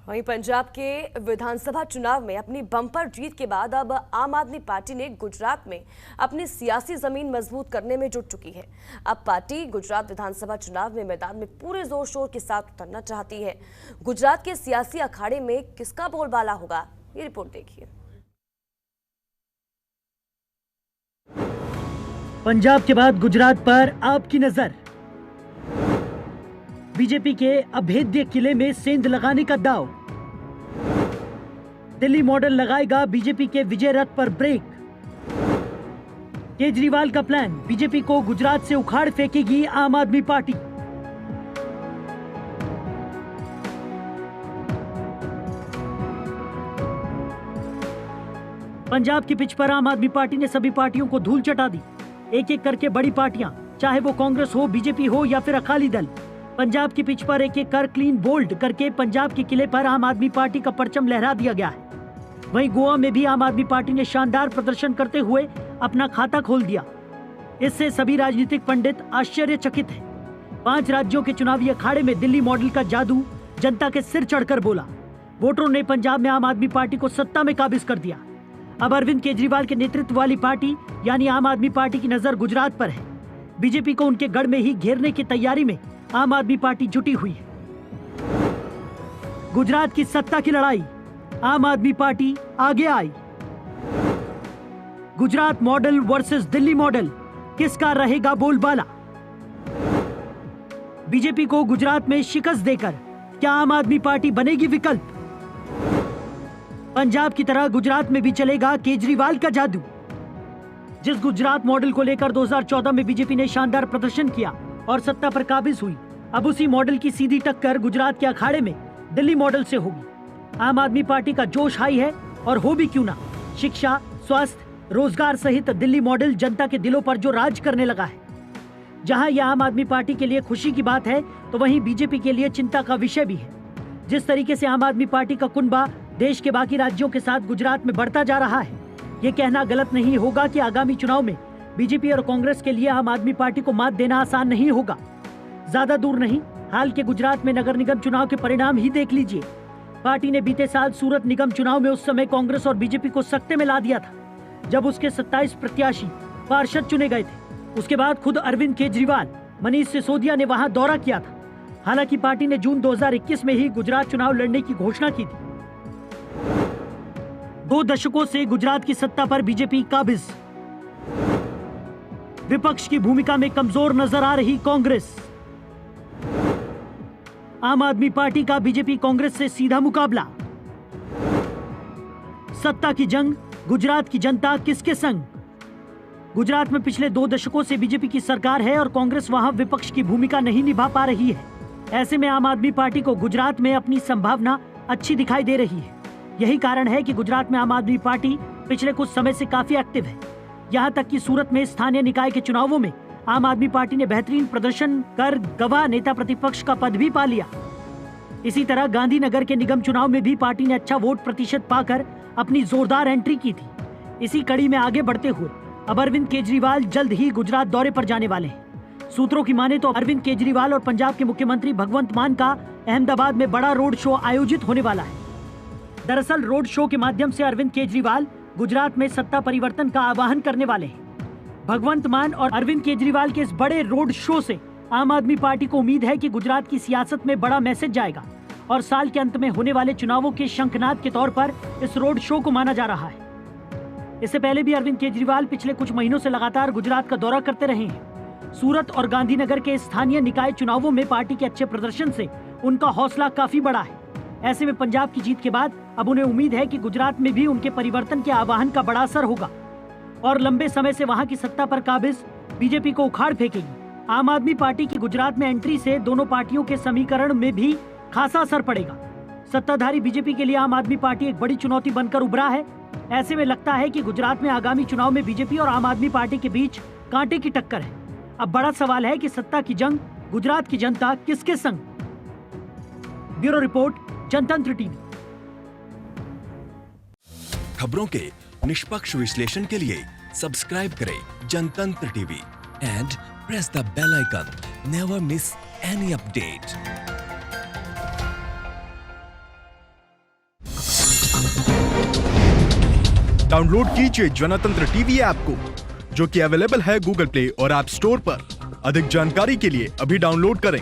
वहीं पंजाब के विधानसभा चुनाव में अपनी बम्पर जीत के बाद अब आम आदमी पार्टी ने गुजरात में अपनी सियासी जमीन मजबूत करने में जुट चुकी है। अब पार्टी गुजरात विधानसभा चुनाव में मैदान में पूरे जोर शोर के साथ उतरना चाहती है। गुजरात के सियासी अखाड़े में किसका बोलबाला होगा, ये रिपोर्ट देखिए। पंजाब के बाद गुजरात पर आपकी नजर। बीजेपी के अभेद्य किले में सेंध लगाने का दांव। दिल्ली मॉडल लगाएगा बीजेपी के विजय रथ पर ब्रेक। केजरीवाल का प्लान, बीजेपी को गुजरात से उखाड़ फेंकेगी आम आदमी पार्टी। पंजाब की पिच पर आम आदमी पार्टी ने सभी पार्टियों को धूल चटा दी। एक एक करके बड़ी पार्टियां, चाहे वो कांग्रेस हो, बीजेपी हो या फिर अकाली दल, पंजाब की पिच पर एक एक कर क्लीन बोल्ड करके पंजाब के किले पर आम आदमी पार्टी का परचम लहरा दिया गया है। वहीं गोवा में भी आम आदमी पार्टी ने शानदार प्रदर्शन करते हुए अपना खाता खोल दिया। इससे सभी राजनीतिक पंडित आश्चर्यचकित हैं। 5 राज्यों के चुनावी अखाड़े में दिल्ली मॉडल का जादू जनता के सिर चढ़कर बोला। वोटरों ने पंजाब में आम आदमी पार्टी को सत्ता में काबिज कर दिया। अब अरविंद केजरीवाल के नेतृत्व वाली पार्टी यानी आम आदमी पार्टी की नजर गुजरात पर है। बीजेपी को उनके गढ़ में ही घेरने की तैयारी में आम आदमी पार्टी जुटी हुई है। गुजरात की सत्ता की लड़ाई, आम आदमी पार्टी आगे आई। Gujarat model versus Delhi model, किसका रहेगा बोलबाला? बीजेपी को गुजरात में शिकस्त देकर क्या आम आदमी पार्टी बनेगी विकल्प? पंजाब की तरह गुजरात में भी चलेगा केजरीवाल का जादू। जिस गुजरात मॉडल को लेकर 2014 में बीजेपी ने शानदार प्रदर्शन किया और सत्ता पर काबिज हुई, अब उसी मॉडल की सीधी टक्कर गुजरात के अखाड़े में दिल्ली मॉडल से होगी। आम आदमी पार्टी का जोश हाई है और हो भी क्यों ना, शिक्षा, स्वास्थ्य, रोजगार सहित दिल्ली मॉडल जनता के दिलों पर जो राज करने लगा है। जहां यह आम आदमी पार्टी के लिए खुशी की बात है, तो वहीं बीजेपी के लिए चिंता का विषय भी है। जिस तरीके से आम आदमी पार्टी का कुनबा देश के बाकी राज्यों के साथ गुजरात में बढ़ता जा रहा है, ये कहना गलत नहीं होगा कि आगामी चुनाव में बीजेपी और कांग्रेस के लिए आम आदमी पार्टी को मात देना आसान नहीं होगा। ज्यादा दूर नहीं, हाल के गुजरात में नगर निगम चुनाव के परिणाम ही देख लीजिए। पार्टी ने बीते साल सूरत निगम चुनाव में उस समय कांग्रेस और बीजेपी को सख्ते में ला दिया था, जब उसके 27 प्रत्याशी पार्षद चुने गए थे। उसके बाद खुद अरविंद केजरीवाल, मनीष सिसोदिया ने वहां दौरा किया था। हालांकि पार्टी ने जून 2021 में ही गुजरात चुनाव लड़ने की घोषणा की थी। 2 दशकों से गुजरात की सत्ता पर बीजेपी काबिज। विपक्ष की भूमिका में कमजोर नजर आ रही कांग्रेस। आम आदमी पार्टी का बीजेपी कांग्रेस से सीधा मुकाबला। सत्ता की जंग, गुजरात की जनता किसके संग? गुजरात में पिछले 2 दशकों से बीजेपी की सरकार है और कांग्रेस वहां विपक्ष की भूमिका नहीं निभा पा रही है। ऐसे में आम आदमी पार्टी को गुजरात में अपनी संभावना अच्छी दिखाई दे रही है। यही कारण है कि गुजरात में आम आदमी पार्टी पिछले कुछ समय से काफी एक्टिव है। यहां तक कि सूरत में स्थानीय निकाय के चुनावों में आम आदमी पार्टी ने बेहतरीन प्रदर्शन कर गवाह नेता प्रतिपक्ष का पद भी पा लिया। इसी तरह गांधीनगर के निगम चुनाव में भी पार्टी ने अच्छा वोट प्रतिशत पाकर अपनी जोरदार एंट्री की थी। इसी कड़ी में आगे बढ़ते हुए अब अरविंद केजरीवाल जल्द ही गुजरात दौरे पर जाने वाले हैं। सूत्रों की माने तो अरविंद केजरीवाल और पंजाब के मुख्यमंत्री भगवंत मान का अहमदाबाद में बड़ा रोड शो आयोजित होने वाला है। दरअसल रोड शो के माध्यम से अरविंद केजरीवाल गुजरात में सत्ता परिवर्तन का आह्वान करने वाले हैं। भगवंत मान और अरविंद केजरीवाल के इस बड़े रोड शो से आम आदमी पार्टी को उम्मीद है कि गुजरात की सियासत में बड़ा मैसेज जाएगा और साल के अंत में होने वाले चुनावों के शंखनाद के तौर पर इस रोड शो को माना जा रहा है। इससे पहले भी अरविंद केजरीवाल पिछले कुछ महीनों से लगातार गुजरात का दौरा करते रहे हैं। सूरत और गांधीनगर के स्थानीय निकाय चुनावों में पार्टी के अच्छे प्रदर्शन से उनका हौसला काफी बड़ा है। ऐसे में पंजाब की जीत के बाद अब उन्हें उम्मीद है कि गुजरात में भी उनके परिवर्तन के आह्वान का बड़ा असर होगा और लंबे समय से वहां की सत्ता पर काबिज बीजेपी को उखाड़ फेंकेगी। आम आदमी पार्टी की गुजरात में एंट्री से दोनों पार्टियों के समीकरण में भी खासा असर पड़ेगा। सत्ताधारी बीजेपी के लिए आम आदमी पार्टी एक बड़ी चुनौती बनकर उभरा है। ऐसे में लगता है कि गुजरात में आगामी चुनाव में बीजेपी और आम आदमी पार्टी के बीच कांटे की टक्कर है। अब बड़ा सवाल है कि सत्ता की जंग गुजरात की जनता किसके संग? Bureau report, Jantantra TV. खबरों के निष्पक्ष विश्लेषण के लिए सब्सक्राइब करें Jantantra TV and press the bell icon. Never miss any update. Download कीजिए जनतंत्र टीवी ऐप को, जो कि अवेलेबल है गूगल प्ले और ऐप स्टोर पर। अधिक जानकारी के लिए अभी डाउनलोड करें।